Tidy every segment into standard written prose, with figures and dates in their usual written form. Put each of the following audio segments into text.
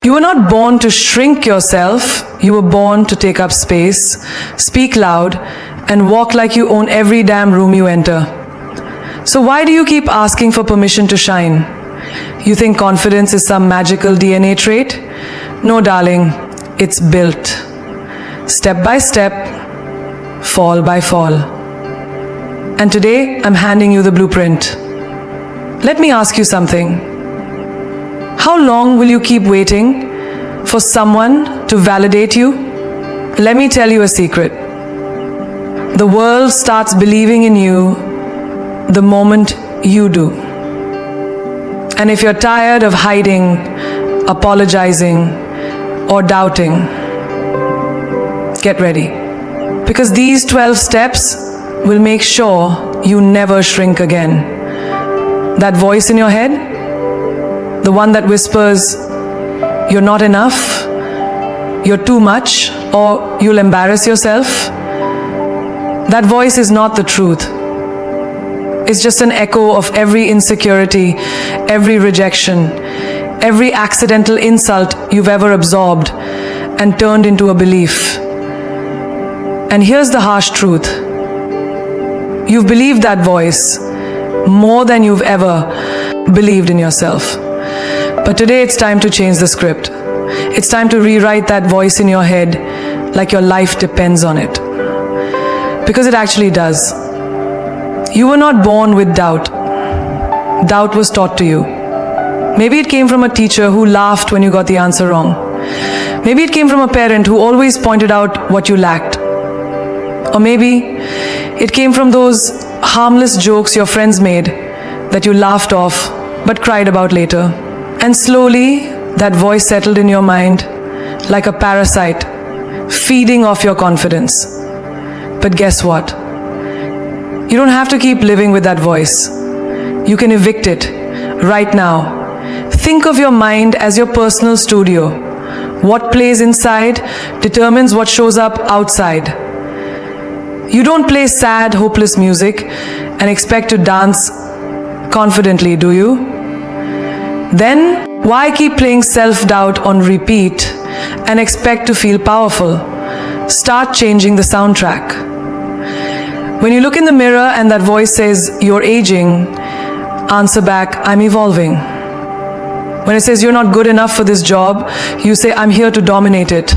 You were not born to shrink yourself. You were born to take up space, speak loud, and walk like you own every damn room you enter. So why do you keep asking for permission to shine? You think confidence is some magical DNA trait? No, darling, it's built. Step by step, fall by fall. And today, I'm handing you the blueprint. Let me ask you something. How long will you keep waiting for someone to validate you? Let me tell you a secret. The world starts believing in you the moment you do. And if you're tired of hiding, apologizing, or doubting, get ready. Because these 12 steps will make sure you never shrink again. That voice in your head, the one that whispers, you're not enough, you're too much, or you'll embarrass yourself, that voice is not the truth. It's just an echo of every insecurity, every rejection, every accidental insult you've ever absorbed and turned into a belief. And here's the harsh truth. You've believed that voice more than you've ever believed in yourself. But today it's time to change the script. It's time to rewrite that voice in your head like your life depends on it. Because it actually does. You were not born with doubt. Doubt was taught to you. Maybe it came from a teacher who laughed when you got the answer wrong. Maybe it came from a parent who always pointed out what you lacked. Or maybe it came from those harmless jokes your friends made that you laughed off but cried about later. And slowly, that voice settled in your mind like a parasite, feeding off your confidence. But guess what? You don't have to keep living with that voice. You can evict it right now. Think of your mind as your personal studio. What plays inside determines what shows up outside. You don't play sad, hopeless music and expect to dance confidently, do you? Then, why keep playing self-doubt on repeat and expect to feel powerful? Start changing the soundtrack. When you look in the mirror and that voice says, you're aging, answer back, I'm evolving. When it says you're not good enough for this job, you say, I'm here to dominate it,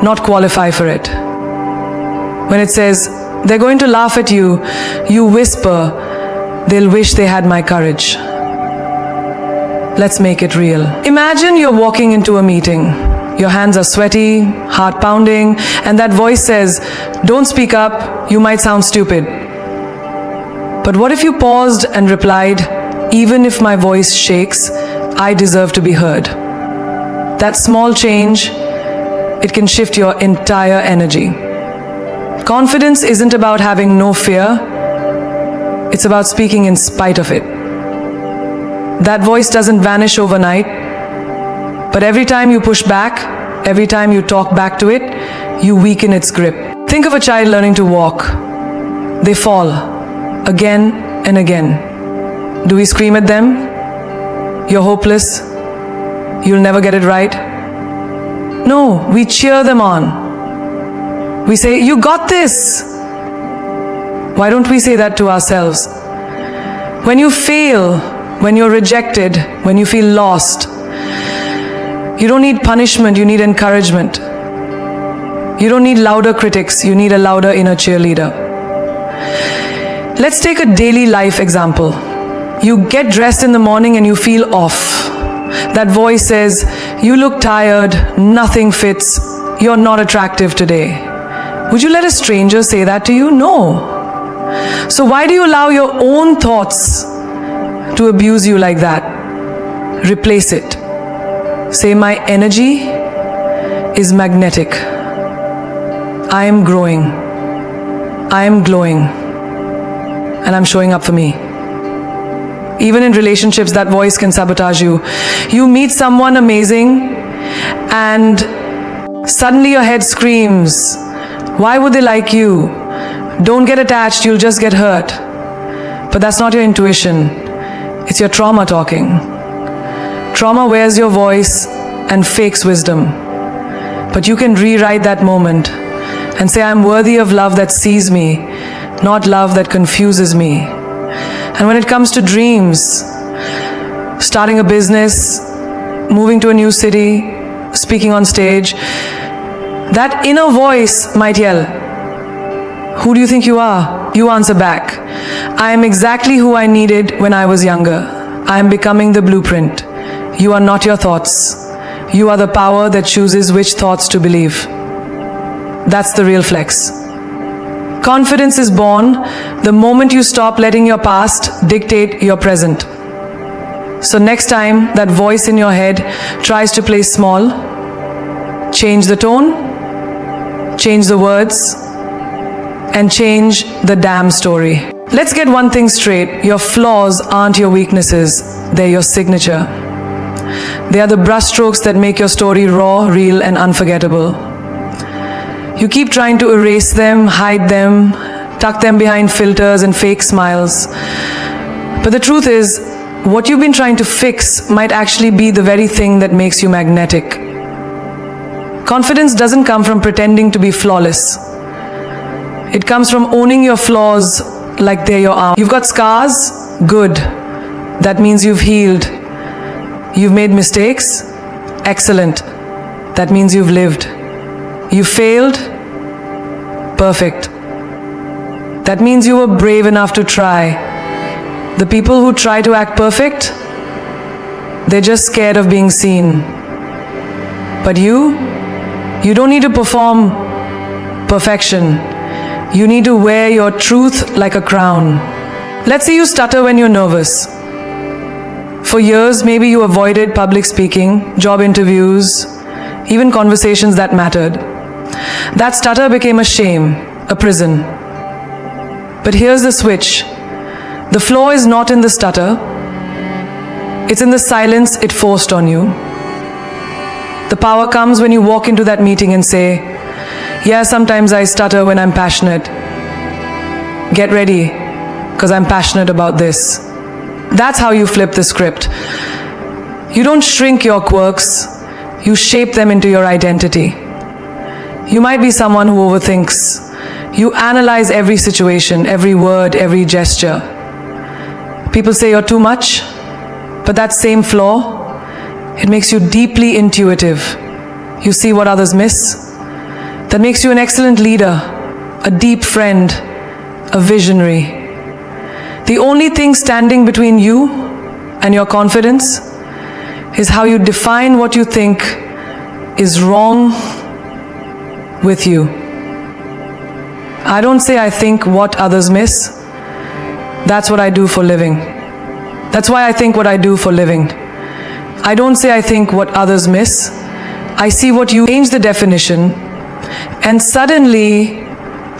not qualify for it. When it says, they're going to laugh at you, you whisper, they'll wish they had my courage. Let's make it real. Imagine you're walking into a meeting. Your hands are sweaty, heart pounding, and that voice says, don't speak up, you might sound stupid. But what if you paused and replied, even if my voice shakes, I deserve to be heard. That small change, it can shift your entire energy. Confidence isn't about having no fear, it's about speaking in spite of it. That voice doesn't vanish overnight, but every time you push back, every time you talk back to it, you weaken its grip. Think of a child learning to walk. They fall again and again. Do we scream at them? You're hopeless. You'll never get it right. No, we cheer them on. We say, you got this. Why don't we say that to ourselves? When you fail, when you're rejected, when you feel lost, you don't need punishment, you need encouragement. You don't need louder critics, you need a louder inner cheerleader. Let's take a daily life example. You get dressed in the morning and you feel off. That voice says, you look tired, nothing fits, you're not attractive today. Would you let a stranger say that to you? No. So why do you allow your own thoughts to abuse you like that? Replace it. Say, my energy is magnetic. I am growing. I am glowing. And I'm showing up for me. Even in relationships, that voice can sabotage you. You meet someone amazing and suddenly your head screams, why would they like you? Don't get attached, you'll just get hurt. But that's not your intuition. It's your trauma talking. Trauma wears your voice and fakes wisdom. But you can rewrite that moment and say, I'm worthy of love that sees me, not love that confuses me. And when it comes to dreams, starting a business, moving to a new city, speaking on stage, that inner voice might yell, who do you think you are? You answer back, I am exactly who I needed when I was younger. I am becoming the blueprint. You are not your thoughts. You are the power that chooses which thoughts to believe. That's the real flex. Confidence is born the moment you stop letting your past dictate your present. So next time that voice in your head tries to play small, change the tone, change the words, and change the damn story. Let's get one thing straight. Your flaws aren't your weaknesses. They're your signature. They are the brushstrokes that make your story raw, real, and unforgettable. You keep trying to erase them, hide them, tuck them behind filters and fake smiles. But the truth is, what you've been trying to fix might actually be the very thing that makes you magnetic. Confidence doesn't come from pretending to be flawless. It comes from owning your flaws like they're your armor. You've got scars? Good. That means you've healed. You've made mistakes? Excellent. That means you've lived. You failed? Perfect. That means you were brave enough to try. The people who try to act perfect, they're just scared of being seen. But you don't need to perform perfection. You need to wear your truth like a crown. Let's say you stutter when you're nervous. For years, maybe you avoided public speaking, job interviews, even conversations that mattered. That stutter became a shame, a prison. But here's the switch. The flaw is not in the stutter. It's in the silence it forced on you. The power comes when you walk into that meeting and say, yeah, sometimes I stutter when I'm passionate. Get ready, because I'm passionate about this. That's how you flip the script. You don't shrink your quirks, you shape them into your identity. You might be someone who overthinks. You analyze every situation, every word, every gesture. People say you're too much, but that same flaw, it makes you deeply intuitive. You see what others miss. That makes you an excellent leader, a deep friend, a visionary. The only thing standing between you and your confidence is how you define what you think is wrong with you. I don't say I think what others miss. That's what I do for living. That's why I think what I do for living. I don't say I think what others miss. I see what you change the definition, and suddenly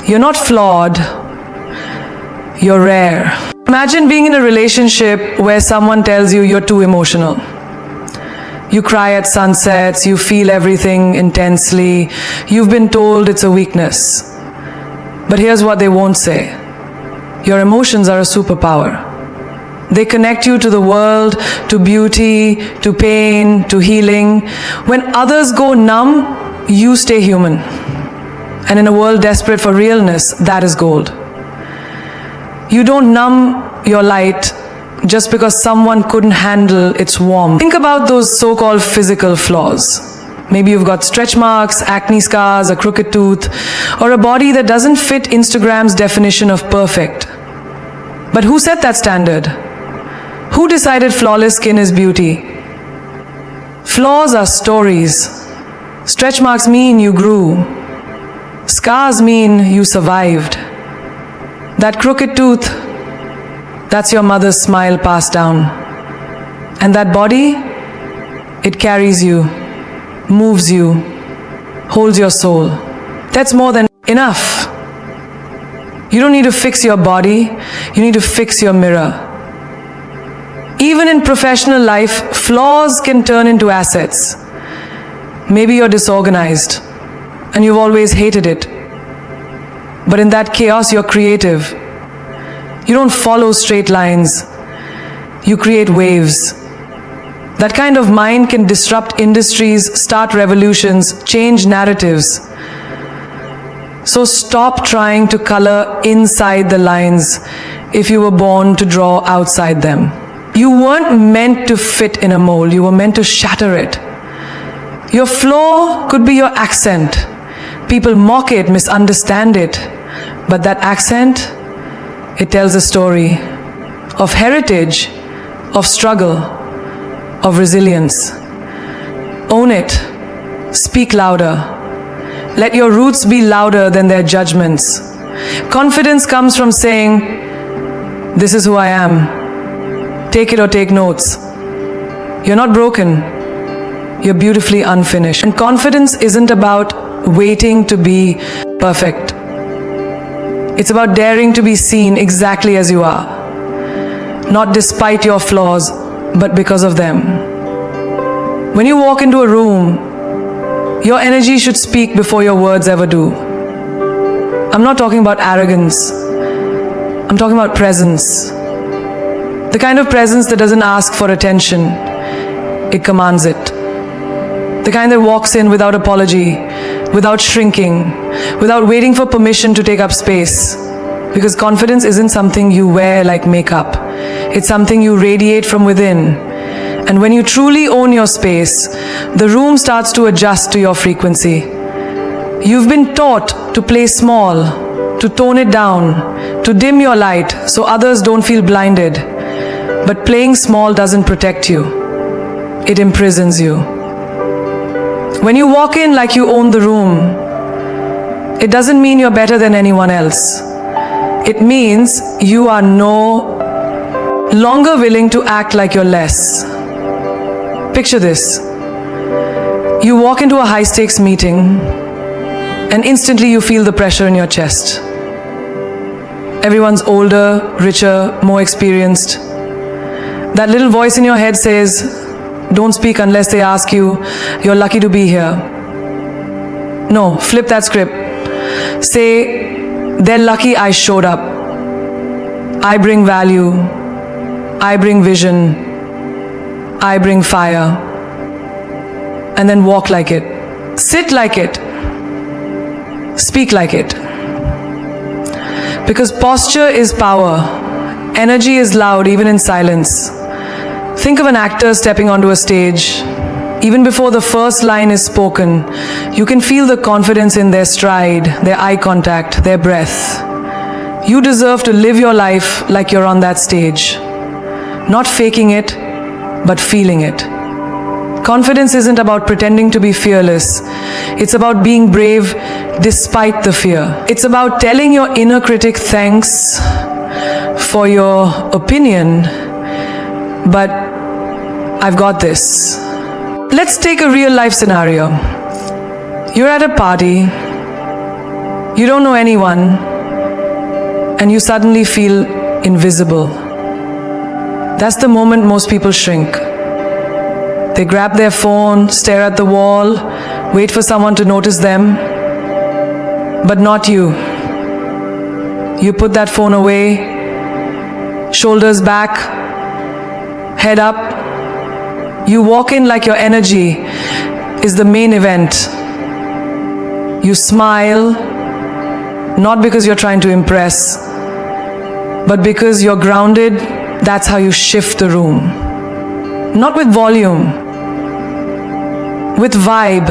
you're not flawed, you're rare. Imagine being in a relationship where someone tells you you're too emotional. You cry at sunsets, you feel everything intensely, you've been told it's a weakness. But here's what they won't say. Your emotions are a superpower. They connect you to the world, to beauty, to pain, to healing. When others go numb, you stay human. And in a world desperate for realness, that is gold. You don't numb your light just because someone couldn't handle its warmth. Think about those so-called physical flaws. Maybe you've got stretch marks, acne scars, a crooked tooth, or a body that doesn't fit Instagram's definition of perfect. But who set that standard? Who decided flawless skin is beauty? Flaws are stories. Stretch marks mean you grew. Scars mean you survived. That crooked tooth, that's your mother's smile passed down. And that body, it carries you, moves you, holds your soul. That's more than enough. You don't need to fix your body, you need to fix your mirror. Even in professional life, flaws can turn into assets. Maybe you're disorganized and you've always hated it. But in that chaos, you're creative. You don't follow straight lines. You create waves. That kind of mind can disrupt industries, start revolutions, change narratives. So stop trying to color inside the lines if you were born to draw outside them. You weren't meant to fit in a mold, you were meant to shatter it. Your flaw could be your accent. People mock it, misunderstand it. But that accent, it tells a story of heritage, of struggle, of resilience. Own it. Speak louder. Let your roots be louder than their judgments. Confidence comes from saying, "This is who I am. Take it or take notes." You're not broken. You're beautifully unfinished. And confidence isn't about waiting to be perfect. It's about daring to be seen exactly as you are. Not despite your flaws, but because of them. When you walk into a room, your energy should speak before your words ever do. I'm not talking about arrogance. I'm talking about presence. The kind of presence that doesn't ask for attention, it commands it. The kind that walks in without apology, without shrinking, without waiting for permission to take up space. Because confidence isn't something you wear like makeup. It's something you radiate from within. And when you truly own your space, the room starts to adjust to your frequency. You've been taught to play small, to tone it down, to dim your light so others don't feel blinded. But playing small doesn't protect you. It imprisons you. When you walk in like you own the room, it doesn't mean you're better than anyone else. It means you are no longer willing to act like you're less. Picture this. You walk into a high-stakes meeting and instantly you feel the pressure in your chest. Everyone's older, richer, more experienced. That little voice in your head says, "Don't speak unless they ask you. You're lucky to be here." No, flip that script. Say, "They're lucky I showed up. I bring value. I bring vision. I bring fire." And then walk like it. Sit like it. Speak like it. Because posture is power. Energy is loud even in silence. Think of an actor stepping onto a stage. Even before the first line is spoken, you can feel the confidence in their stride, their eye contact, their breath. You deserve to live your life like you're on that stage. Not faking it, but feeling it. Confidence isn't about pretending to be fearless. It's about being brave despite the fear. It's about telling your inner critic thanks for your opinion, but I've got this. Let's take a real life scenario. You're at a party, you don't know anyone, and you suddenly feel invisible. That's the moment most people shrink. They grab their phone, stare at the wall, wait for someone to notice them. But not you. You put that phone away, shoulders back, head up. You walk in like your energy is the main event. You smile, not because you're trying to impress, but because you're grounded. That's how you shift the room. Not with volume, with vibe.